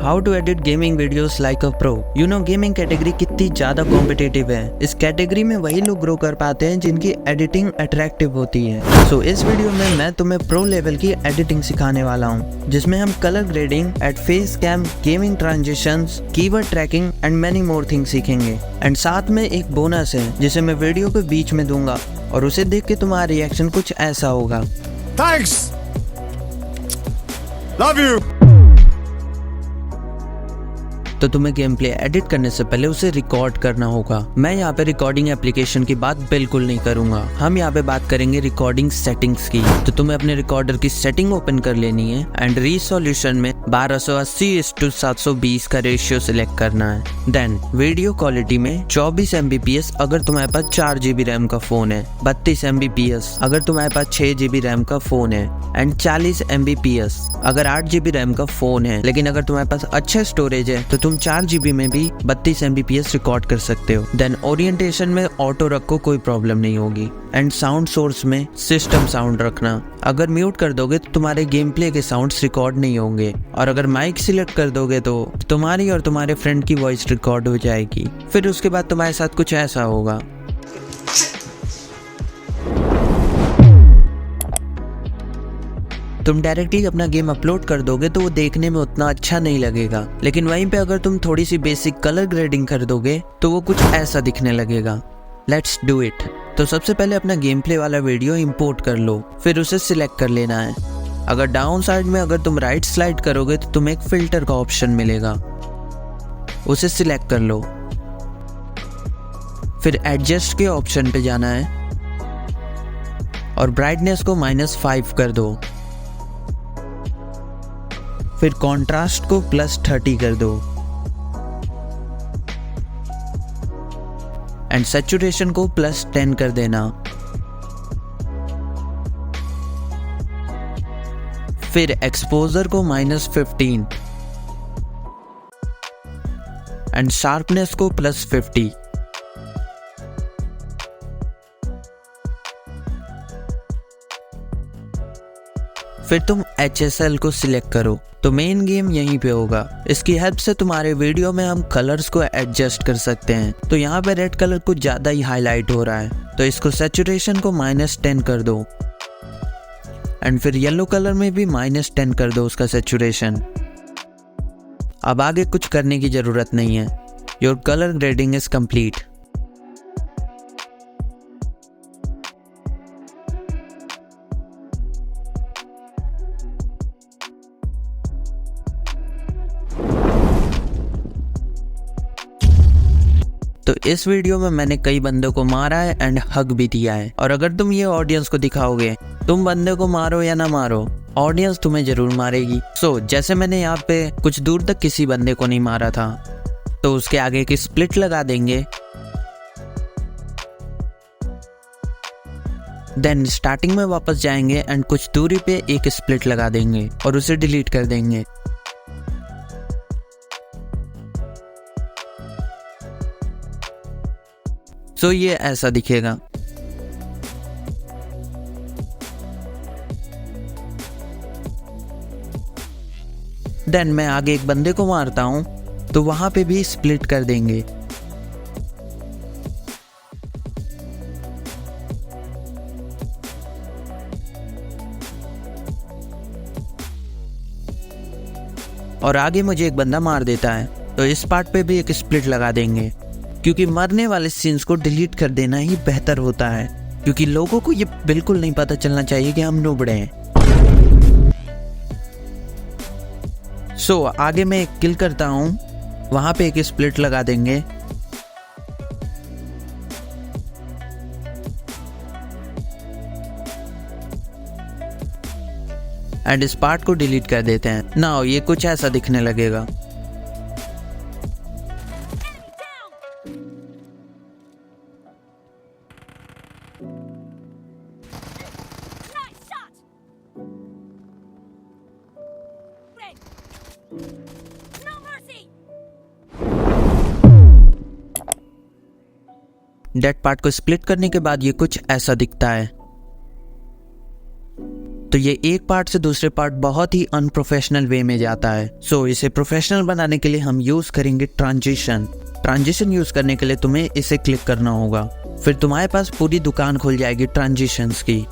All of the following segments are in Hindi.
How to edit gaming videos like a pro. You know gaming category कितनी ज्यादा कॉम्पिटिटिव है। इस कैटेगरी में वही लोग ग्रो कर पाते हैं जिनकी एडिटिंग अट्रैक्टिव होती है। सो इस वीडियो में मैं तुम्हें प्रो लेवल की एडिटिंग सिखाने वाला हूँ, जिसमें हम colour grading, add face cam, gaming transitions, keyword tracking and many more things सीखेंगे। एंड साथ में एक बोनस है जिसे मैं वीडियो के बीच में दूंगा और उसे देख के तुम्हारा रिएक्शन कुछ ऐसा होगा। Thanks. Love you. तो तुम्हें गेम प्ले एडिट करने से पहले उसे रिकॉर्ड करना होगा। मैं यहाँ पे रिकॉर्डिंग एप्लीकेशन की बात बिल्कुल नहीं करूंगा। हम यहाँ पे बात करेंगे रिकॉर्डिंग सेटिंग्स की। तो तुम्हें अपने रिकॉर्डर की सेटिंग ओपन कर लेनी है एंड रिसोल्यूशन में 1280:720 का रेशियो सिलेक्ट करना है। देन वीडियो क्वालिटी में 24 Mbps अगर तुम्हारे पास 4 GB रैम का फोन है, 32 Mbps अगर तुम्हारे पास 6 GB रैम का फोन है एंड 40 Mbps अगर 8 GB रैम का फोन है। लेकिन अगर तुम्हारे पास अच्छा स्टोरेज है तो तुम 4 GB में भी 32 Mbps रिकॉर्ड कर सकते हो। देन ओरिएंटेशन में ऑटो रखो, कोई प्रॉब्लम नहीं होगी। एंड साउंड सोर्स में सिस्टम साउंड रखना। अगर म्यूट कर दोगे तो तुम्हारे गेम प्ले के साउंड्स रिकॉर्ड नहीं होंगे, और अगर माइक सिलेक्ट कर दोगे तो तुम्हारी और तुम्हारे फ्रेंड की वॉइस रिकॉर्ड हो जाएगी। फिर उसके बाद तुम्हारे साथ कुछ ऐसा होगा। तुम डायरेक्टली अपना गेम अपलोड कर दोगे तो वो देखने में उतना अच्छा नहीं लगेगा, लेकिन वहीं पे अगर तुम थोड़ी सी बेसिक कलर ग्रेडिंग कर दोगे तो वो कुछ ऐसा दिखने लगेगा। Let's do it. तो सबसे पहले अपना गेम प्ले वाला वीडियो इंपोर्ट कर लो, फिर उसे सिलेक्ट कर लेना है। अगर डाउन साइड में अगर तुम राइट स्लाइड करोगे तो तुम्हें एक फिल्टर का ऑप्शन मिलेगा, उसे सिलेक्ट कर लो। फिर एडजस्ट के ऑप्शन पे जाना है और ब्राइटनेस को -5 कर दो। फिर कॉन्ट्रास्ट को +30 कर दो एंड सैचुरेशन को +10 कर देना। फिर एक्सपोजर को -15 एंड शार्पनेस को +50। फिर तुम HSL को सिलेक्ट करो। तो मेन गेम यहीं पे होगा। इसकी हेल्प से तुम्हारे वीडियो में हम कलर्स को एडजस्ट कर सकते हैं। तो यहाँ पे रेड कलर कुछ ज़्यादा ही हाईलाइट हो रहा है, तो इसको सैचुरेशन को -10 कर दो एंड फिर येलो कलर में भी -10 कर दो उसका सैचुरेशन। अब आगे कुछ करने की ज़रूरत नहीं है। Your colour grading is complete. तो इस वीडियो में मैंने कई बंदों को मारा है एंड हग भी दिया है। और अगर तुम ये ऑडियंस को दिखाओगे, तुम बंदे को मारो या ना मारो, ऑडियंस तुम्हें जरूर मारेगी। सो जैसे मैंने यहाँ पे कुछ दूर तक किसी बंदे को नहीं मारा था, तो उसके आगे एक स्प्लिट लगा देंगे। देन स्टार्टिंग में वापस जाएंगे एंड कुछ दूरी पे एक स्प्लिट लगा देंगे और उसे डिलीट कर देंगे। तो ये ऐसा दिखेगा। देन मैं आगे एक बंदे को मारता हूं तो वहां पे भी स्प्लिट कर देंगे। और आगे मुझे एक बंदा मार देता है तो इस पार्ट पे भी एक स्प्लिट लगा देंगे, क्योंकि मरने वाले सीन्स को डिलीट कर देना ही बेहतर होता है, क्योंकि लोगों को ये बिल्कुल नहीं पता चलना चाहिए कि हम नूबड़े हैं। सो आगे मैं एक किल करता हूं, वहां पे एक स्प्लिट लगा देंगे। एंड इस पार्ट को डिलीट कर देते हैं। नाउ ये कुछ ऐसा दिखने लगेगा। डेड पार्ट को स्प्लिट करने के बाद ये कुछ ऐसा दिखता है। तो ये एक पार्ट से दूसरे पार्ट बहुत ही अनप्रोफेशनल वे में जाता है। सो इसे प्रोफेशनल बनाने के लिए हम यूज करेंगे ट्रांजिशन। ट्रांजिशन यूज करने के लिए तुम्हें इसे क्लिक करना होगा, फिर तुम्हारे पास पूरी दुकान खुल जाएगी ट्रांजिशंस की,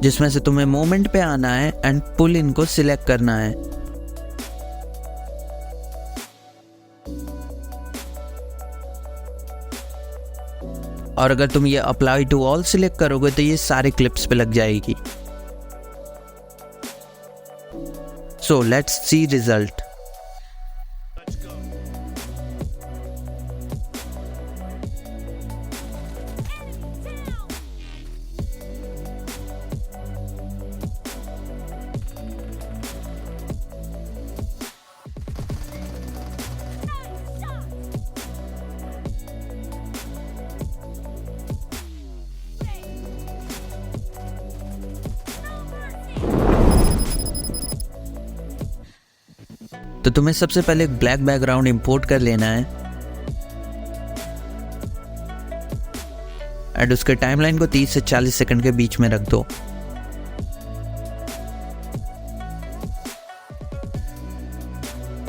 जिसमें से तुम्हें मोमेंट पे आना है एंड पुल इन को सिलेक्ट करना है। और अगर तुम ये अप्लाई टू ऑल सिलेक्ट करोगे तो ये सारे क्लिप्स पे लग जाएगी। So let's see result. तो तुम्हें सबसे पहले एक ब्लैक बैकग्राउंड इंपोर्ट कर लेना है एंड उसके टाइमलाइन को 30 से 40 सेकंड के बीच में रख दो।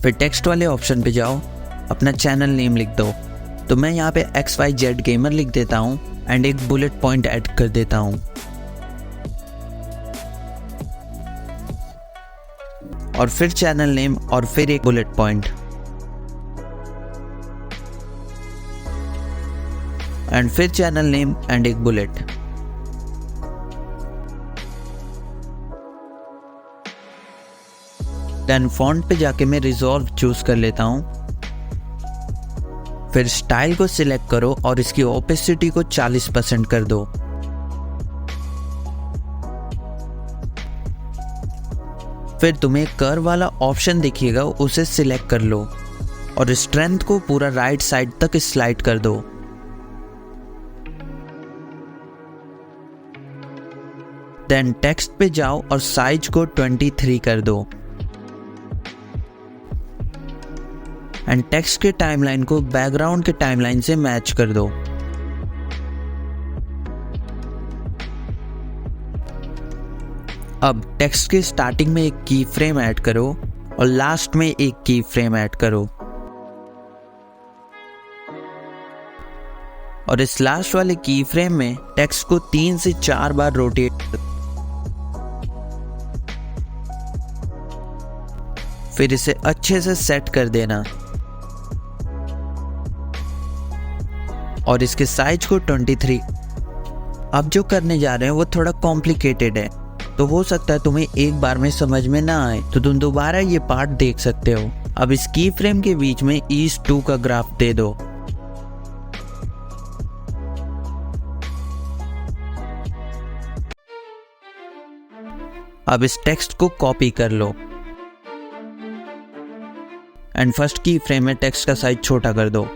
फिर टेक्स्ट वाले ऑप्शन पे जाओ, अपना चैनल नेम लिख दो। तो मैं यहाँ पे XYZ गेमर लिख देता हूँ एंड एक बुलेट पॉइंट ऐड कर देता हूँ। और फिर चैनल नेम और फिर एक बुलेट पॉइंट एंड फिर चैनल नेम एंड एक बुलेट। देन फॉन्ट पे जाके मैं रिजॉल्व चूज कर लेता हूं। फिर स्टाइल को सिलेक्ट करो और इसकी ओपेसिटी को 40% कर दो। फिर तुम्हें कर्व वाला ऑप्शन दिखिएगा, उसे सिलेक्ट कर लो और स्ट्रेंथ को पूरा राइट साइड तक स्लाइड कर दो। देन टेक्स्ट पे जाओ और साइज को 23 कर दो एंड टेक्स्ट के टाइमलाइन को बैकग्राउंड के टाइमलाइन से मैच कर दो। अब टेक्स्ट के स्टार्टिंग में एक की फ्रेम ऐड करो और लास्ट में एक की फ्रेम ऐड करो और इस लास्ट वाले की फ्रेम में टेक्स्ट को 3 से 4 बार रोटेट। फिर इसे अच्छे से सेट कर देना और इसके साइज को 23। अब जो करने जा रहे हैं वो थोड़ा कॉम्प्लिकेटेड है, तो हो सकता है तुम्हें एक बार में समझ में ना आए, तो तुम दोबारा ये पार्ट देख सकते हो। अब इस की फ्रेम के बीच में ईज 2 का ग्राफ दे दो। अब इस टेक्स्ट को कॉपी कर लो एंड फर्स्ट की फ्रेम में टेक्स्ट का साइज छोटा कर दो।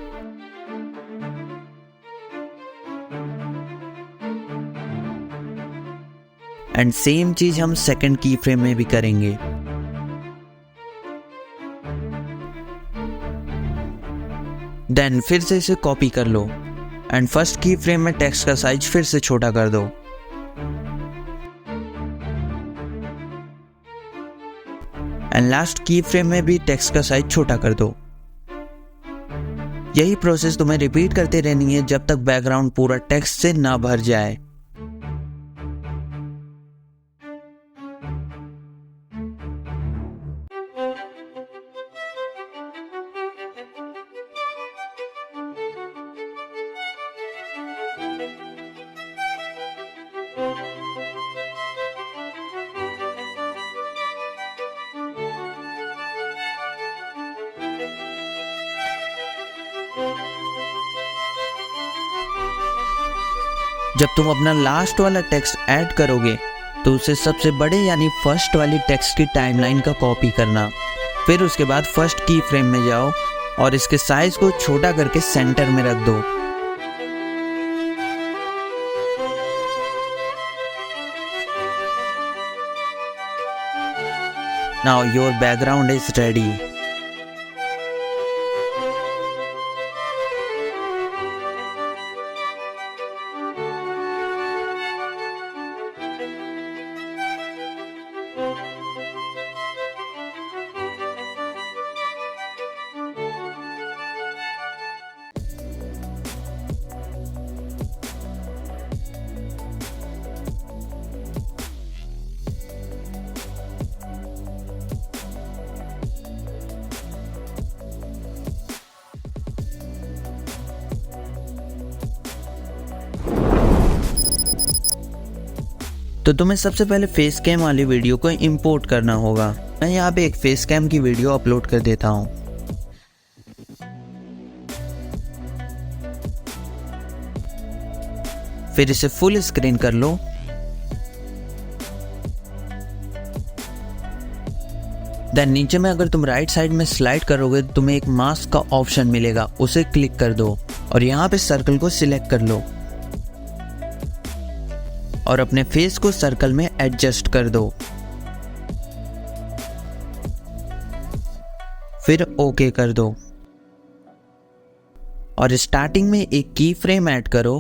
एंड सेम चीज हम सेकंड की फ्रेम में भी करेंगे। देन फिर से इसे कॉपी कर लो एंड फर्स्ट की फ्रेम में टेक्स्ट का साइज फिर से छोटा कर दो। एंड लास्ट की फ्रेम में भी टेक्स्ट का साइज छोटा कर दो। यही प्रोसेस तुम्हें रिपीट करते रहनी है जब तक बैकग्राउंड पूरा टेक्स्ट से ना भर जाए। जब तुम अपना लास्ट वाला टेक्स्ट ऐड करोगे तो उसे सबसे बड़े यानी फर्स्ट वाली टेक्स्ट की टाइमलाइन का कॉपी करना। फिर उसके बाद फर्स्ट की फ्रेम में जाओ और इसके साइज को छोटा करके सेंटर में रख दो। Now your background is ready. तो तुम्हें सबसे पहले फेस कैम वाली वीडियो को इंपोर्ट करना होगा। मैं यहाँ पे एक फेस कैम की वीडियो अपलोड कर देता हूँ। फिर इसे फुल स्क्रीन कर लो। देन नीचे में अगर तुम राइट साइड में स्लाइड करोगे तो तुम्हें एक मास्क का ऑप्शन मिलेगा, उसे क्लिक कर दो और यहाँ पे सर्कल को सिलेक्ट कर लो और अपने फेस को सर्कल में एडजस्ट कर दो। फिर ओके कर दो और स्टार्टिंग में एक की फ्रेम ऐड करो।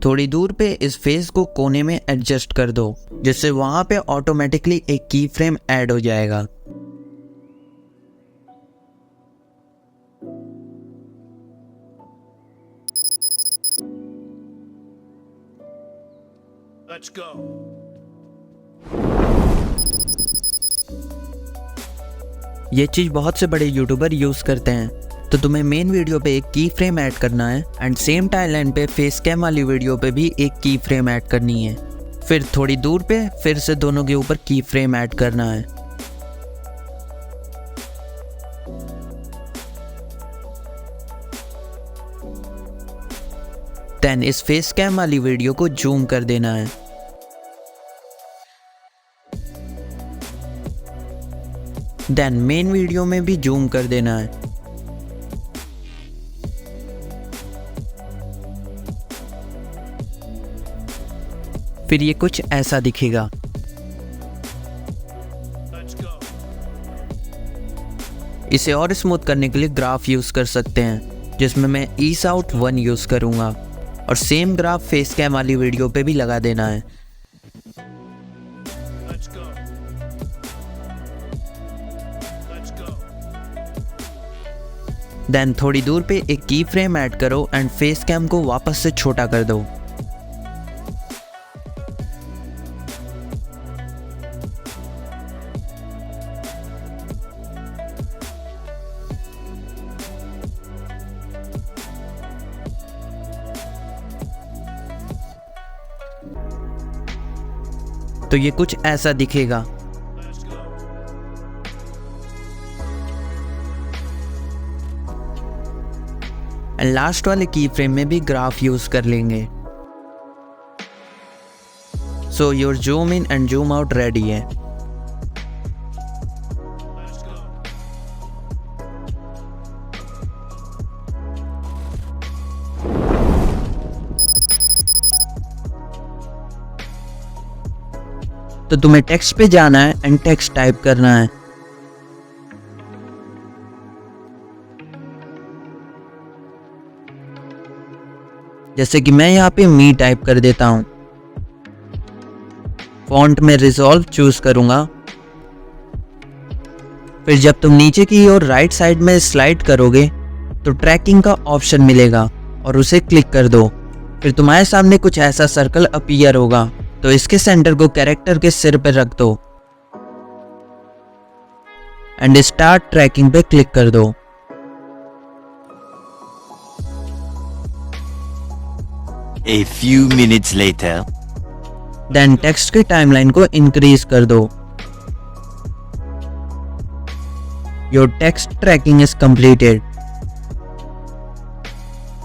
थोड़ी दूर पे इस फेस को कोने में एडजस्ट कर दो, जिससे वहां पे ऑटोमेटिकली एक की फ्रेम ऐड हो जाएगा। Let's go. ये चीज बहुत से बड़े यूट्यूबर यूज करते हैं। तो तुम्हें मेन वीडियो पे एक की फ्रेम ऐड करना है एंड सेम टाइमलाइन पे फेस कैम वाली वीडियो पे भी एक की फ्रेम ऐड करनी है। फिर थोड़ी दूर पे फिर से दोनों के ऊपर की फ्रेम ऐड करना है। देन इस फेस कैम वाली वीडियो को जूम कर देना है। देन मेन वीडियो में भी जूम कर देना है। फिर ये कुछ ऐसा दिखेगा। इसे और स्मूथ करने के लिए ग्राफ यूज कर सकते हैं, जिसमें मैं ईस आउट 1 यूज करूंगा और सेम ग्राफ फेस कैम वाली वीडियो पे भी लगा देना है। देन थोड़ी दूर पे एक की फ्रेम ऐड करो एंड फेस कैम को वापस से छोटा कर दो। तो ये कुछ ऐसा दिखेगा। एंड लास्ट वाले की फ्रेम में भी ग्राफ यूज कर लेंगे। So your zoom in and zoom out ready है। तो तुम्हें टेक्स्ट पे जाना है एंड टेक्स्ट टाइप करना है। जैसे कि मैं यहाँ पे मी टाइप कर देता हूं। फॉन्ट में रिजॉल्व चूज करूंगा। फिर जब तुम नीचे की ओर राइट साइड में स्लाइड करोगे तो ट्रैकिंग का ऑप्शन मिलेगा और उसे क्लिक कर दो। फिर तुम्हारे सामने कुछ ऐसा सर्कल अपीयर होगा, तो इसके सेंटर को कैरेक्टर के सिर पर रख दो एंड स्टार्ट ट्रैकिंग पे क्लिक कर दो। A few minutes later. Then text की टाइमलाइन को इंक्रीज कर दो। Your text tracking is completed.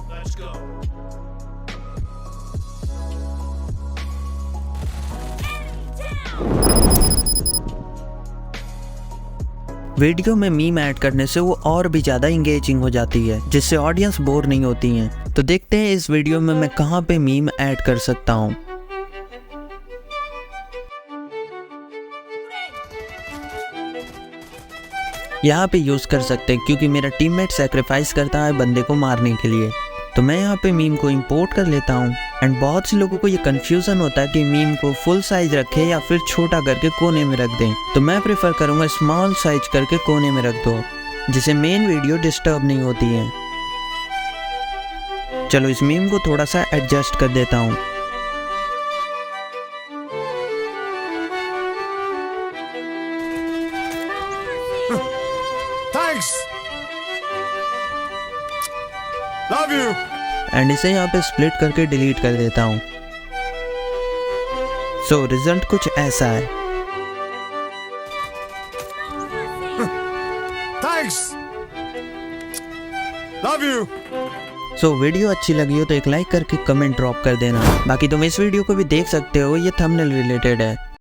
Let's go. Video में मीम ऐड करने से वो और भी ज़्यादा इंगेजिंग हो जाती है, जिससे ऑडियंस बोर नहीं होती हैं। तो देखते हैं इस वीडियो में मैं कहाँ पे मीम ऐड कर सकता हूँ। यहाँ पे यूज़ कर सकते हैं क्योंकि मेरा टीममेट सैक्रिफाइस करता है बंदे को मारने के लिए। तो मैं यहाँ पे मीम को इंपोर्ट कर लेता हूँ। एंड बहुत से लोगों को ये कन्फ्यूज़न होता है कि मीम को फुल साइज रखें या फिर छोटा करके कोने में रख दें। तो मैं प्रेफर करूँगा स्मॉल साइज करके कोने में रख दो, जिससे मेन वीडियो डिस्टर्ब नहीं होती है। चलो इस मीम को थोड़ा सा एडजस्ट कर देता हूँ। Thanks. Love you. एंड इसे यहाँ पे स्प्लिट करके डिलीट कर देता हूँ। सो रिजल्ट कुछ ऐसा है। Thanks. Love you. So video अच्छी लगी हो तो एक लाइक करके कमेंट ड्रॉप कर देना। बाकी तुम इस वीडियो को भी देख सकते हो, ये थंबनेल रिलेटेड है।